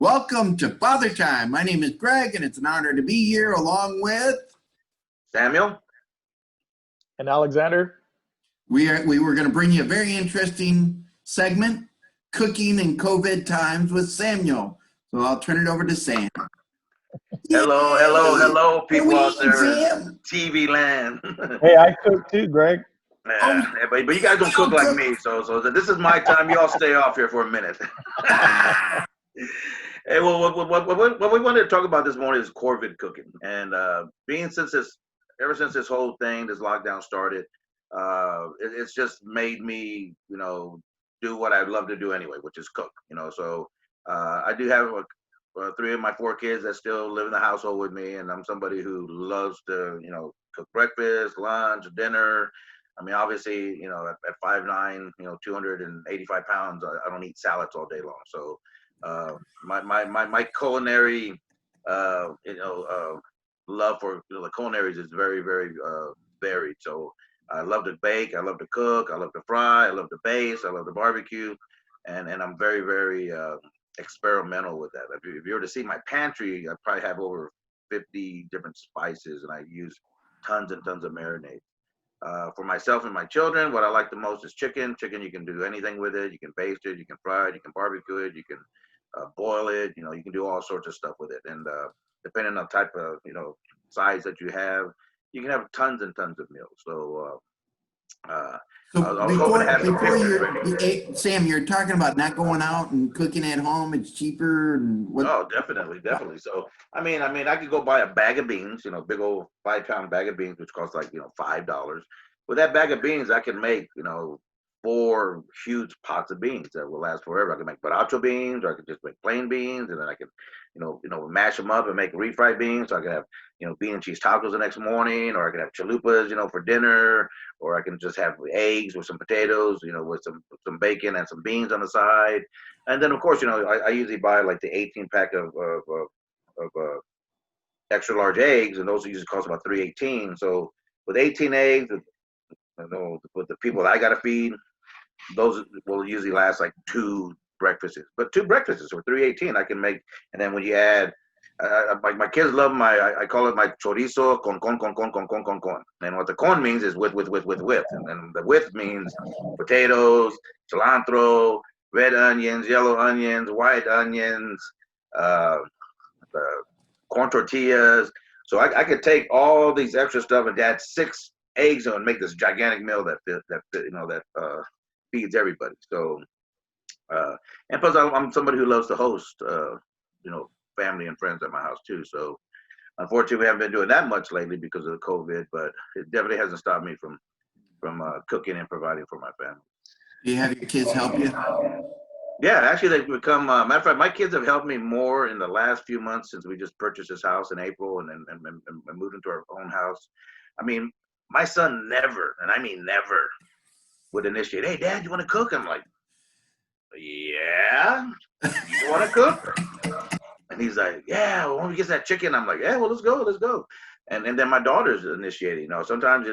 Welcome to Father Time. My name is Greg, and it's an honor to be here along with Samuel and Alexander. We were going to bring you a very interesting segment, Cooking in COVID Times with Samuel. So I'll turn it over to Sam. Hello, people out there Sam. in TV land. Hey, I cook too, Greg. Yeah, but you guys don't cook like me, so this is my time. You all stay off here for a minute. Hey, well, what we wanted to talk about this morning is COVID cooking, and ever since this whole thing, this lockdown started, it's just made me, do what I love to do anyway, which is cook. So I do have three of my four kids that still live in the household with me, and I'm somebody who loves to, cook breakfast, lunch, dinner. I mean, obviously, at 5'9", 285 pounds, I don't eat salads all day long. So my culinary, love for the culinaries is very, very varied. So I love to bake, I love to cook, I love to fry, I love to baste, I love to barbecue, and I'm very, very experimental with that. If you were to see my pantry, I probably have over 50 different spices, and I use tons and tons of marinades. For myself and my children, what I like the most is chicken. Chicken, you can do anything with it. You can baste it, you can fry it, you can barbecue it, you can boil it. You can do all sorts of stuff with it. And depending on the type of size that you have, you can have tons and tons of meals. So Sam, you're talking about not going out and cooking at home. It's cheaper and what? Oh, definitely. So I mean, I could go buy a bag of beans, big old 5-pound bag of beans, which costs like $5. With that bag of beans, I can make 4 huge pots of beans that will last forever. I can make baracho beans, or I could just make plain beans, and then I can mash them up and make refried beans. So I can have bean and cheese tacos the next morning, or I can have chalupas for dinner, or I can just have eggs with some potatoes, with some bacon and some beans on the side. And then of course I usually buy like the 18-pack of extra large eggs, and those usually cost about $3.18. So with 18 eggs, with the people that I got to feed, those will usually last like 2 breakfasts. But 2 breakfasts for $3.18 I can make. And then when you add, my kids love I call it my chorizo con. And what the con means is with. And then the with means potatoes, cilantro, red onions, yellow onions, white onions, corn tortillas. So I could take all these extra stuff and add 6 eggs and make this gigantic meal that feeds everybody. So and plus I'm somebody who loves to host family and friends at my house too. So unfortunately we haven't been doing that much lately because of the COVID, but it definitely hasn't stopped me from cooking and providing for my family. Do you have your kids help you? Yeah, actually they've become matter of fact, my kids have helped me more in the last few months since we just purchased this house in April and moved into our own house. I mean, my son never, and I mean never, would initiate, "Hey Dad, you want to cook?" I'm like, "Yeah, you want to cook?" And he's like, "Yeah, well, when we get that chicken," I'm like, "Yeah, well, let's go." And then my daughter's initiating. Sometimes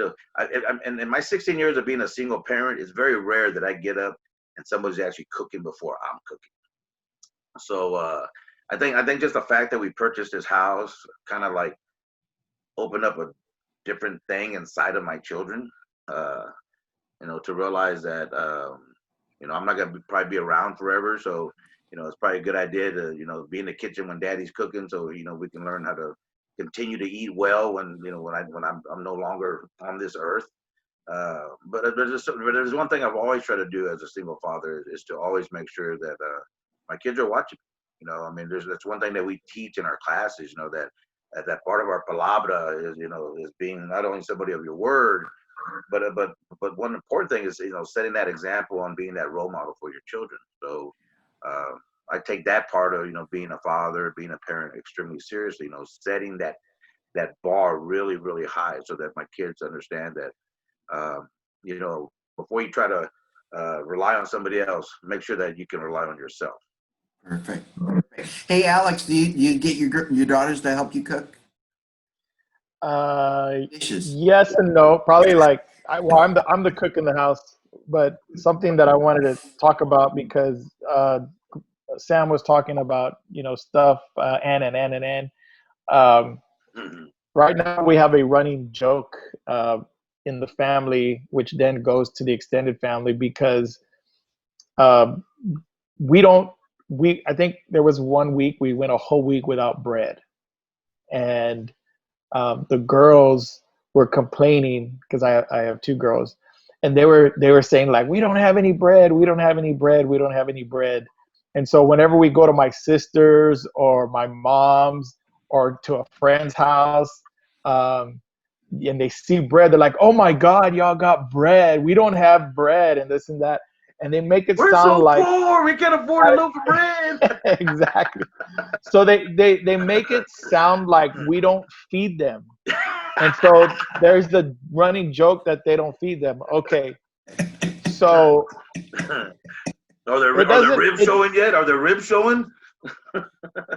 in my 16 years of being a single parent, it's very rare that I get up and somebody's actually cooking before I'm cooking. So I think just the fact that we purchased this house kind of like opened up a different thing inside of my children. To realize that I'm not gonna probably be around forever. So it's probably a good idea to be in the kitchen when Daddy's cooking, so we can learn how to continue to eat well when I'm no longer on this earth. But there's one thing I've always tried to do as a single father is to always make sure that my kids are watching. I mean, that's one thing that we teach in our classes. That part of our palabra is being not only somebody of your word, but one important thing is setting that example and being that role model for your children. So I take that part of being a father, being a parent extremely seriously. Setting that bar really, really high so that my kids understand that before you try to rely on somebody else, make sure that you can rely on yourself. Perfect. Hey Alex, do you get your daughters to help you cook? Dishes. Yes and no. Probably I'm the cook in the house, but something that I wanted to talk about because Sam was talking about, stuff, and. Um, Mhm. right now, we have a running joke in the family, which then goes to the extended family because uh, we don't. I think there was 1 week we went a whole week without bread, and the girls were complaining because I have two girls, and they were saying like, we don't have any bread, we don't have any bread, we don't have any bread. And so whenever we go to my sister's or my mom's or to a friend's house, and they see bread, they're like, oh my God, y'all got bread, we don't have bread, and this and that, and they make it We're sound so like poor. We can't afford a loaf of bread. exactly. So they make it sound like we don't feed them. And so there's the running joke that they don't feed them. Okay. So Are the it doesn't ribs showing yet? Are the ribs showing?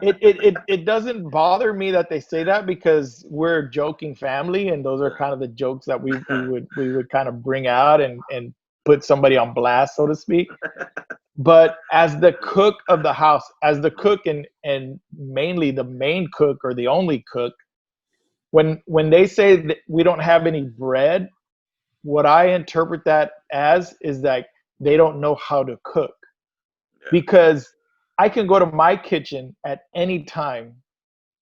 it doesn't bother me that they say that because we're a joking family, and those are kind of the jokes that we would kind of bring out and put somebody on blast, so to speak. But as the cook of the house, as the cook and mainly the main cook or the only cook, when they say that we don't have any bread, what I interpret that as is that they don't know how to cook. Yeah. Because I can go to my kitchen at any time,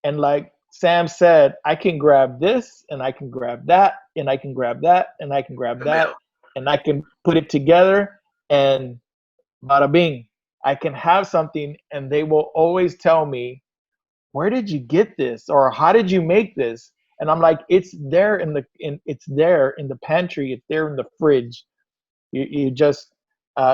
and like Sam said, I can grab this and I can grab that and I can grab that and I can grab that and I can put it together, and bada bing, I can have something, and they will always tell me, where did you get this, or how did you make this? And I'm like, it's there it's there in the pantry, it's there in the fridge. You just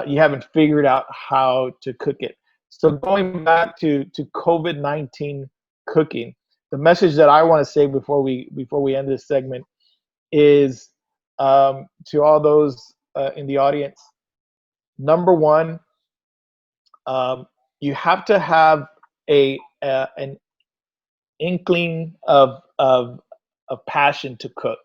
you haven't figured out how to cook it. So going back to COVID-19 cooking, the message that I want to say before we end this segment is to all those in the audience. Number one, you have to have an inkling of passion to cook.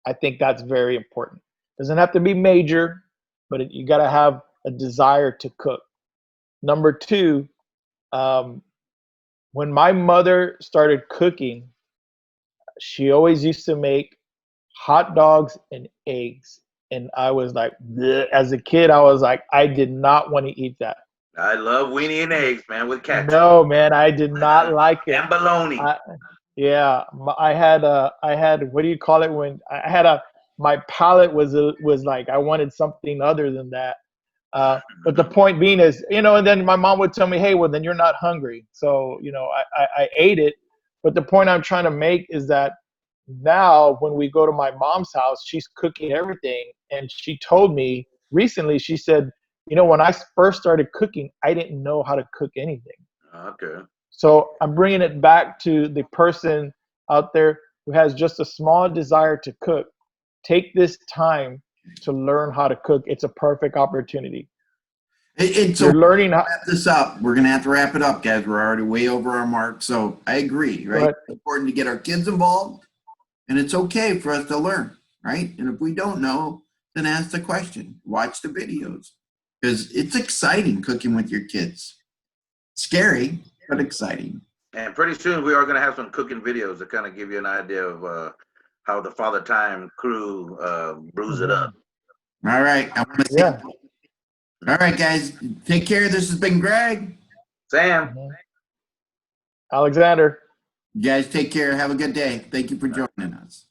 I think that's very important. Doesn't have to be major, but you got to have a desire to cook. Number two, when my mother started cooking, she always used to make hot dogs and eggs. And I was like, bleh. As a kid, I was like, I did not want to eat that. I love weenie and eggs, man, with ketchup. No, man, I did not like it. And bologna. I had what do you call it when I had my palate was like I wanted something other than that. But the point being is, and then my mom would tell me, hey, well, then you're not hungry. So, I ate it. But the point I'm trying to make is that now when we go to my mom's house, she's cooking everything. And she told me recently, she said, when I first started cooking, I didn't know how to cook anything. Okay. So I'm bringing it back to the person out there who has just a small desire to cook. Take this time to learn how to cook. It's a perfect opportunity. So You're learning how. Wrap this up. We're gonna have to wrap it up, guys. We're already way over our mark. So I agree, right? It's important to get our kids involved, and it's okay for us to learn, right? And if we don't know, then ask the question. Watch the videos, because it's exciting cooking with your kids. Scary, but exciting. And pretty soon we are going to have some cooking videos to kind of give you an idea of how the Father Time crew brews it up. All right. I want to see. Yeah. All right, guys. Take care. This has been Greg. Sam. Alexander. You guys take care. Have a good day. Thank you for joining us.